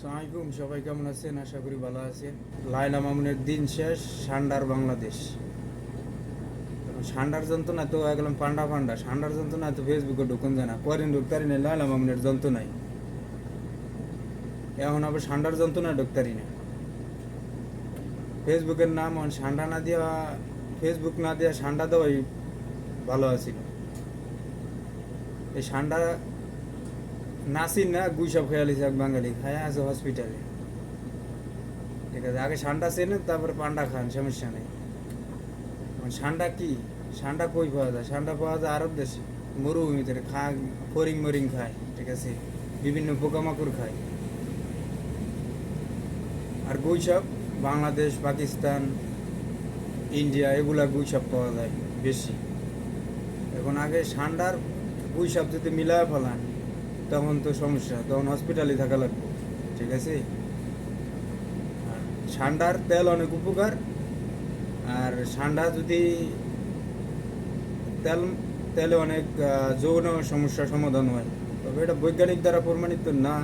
আসসালামাইকুম, সবাই কেমন আছেন? আশা করি ভালো আছেন। লায়লা মামুনের দিন শেষ, সান্ডার বাংলাদেশ। এখন সান্ডার যন্ত্রণা তো একদম পান্ডা পান্ডা, সান্ডার যন্ত্রণা তো ফেসবুকে ঢুকুন যায় না, করেন ঢুকতারি নেই, লায়লা মামুনের যন্ত্রণাই এখন আবার সান্ডার যন্ত্রণা ঢুকতারি না। ফেসবুকের নাম সান্ডা না দিয়া, ফেসবুক না দিয়া সান্ডা দেওয়াই ভালো আছিল। এই সান্ডা নাসির না গুইসব খেয়ালিছে এক বাঙালি খায় আছে হসপিটালে। ঠিক আছে, আগে সান্ডা চেনেন, তারপরে পান্ডা খান, সমস্যা নেই। সান্ডা কি, সান্ডা কই পাওয়া যায়? সান্ডা পাওয়া যায় আরব দেশে, মরুভূমিতে খায়, ফরিং মরিং খায়, ঠিক আছে, বিভিন্ন পোকামাকড় খায়। আর গুইসাপ বাংলাদেশ, পাকিস্তান, ইন্ডিয়া এগুলা গুইসাপ পাওয়া যায় বেশি। এখন আগে সান্ডার গুইসাপ যদি মিলায় ফেলান তখন তো সমস্যা, তখন হসপিটালে থাকা লাগবে, ঠিক আছে। আর সান্ডার তেল অনেক উপকার। আর সান্ডা যদি তেল, তেলে অনেক যৌন সমস্যার সমাধান হয়, তবে এটা বৈজ্ঞানিক দ্বারা প্রমাণিত না।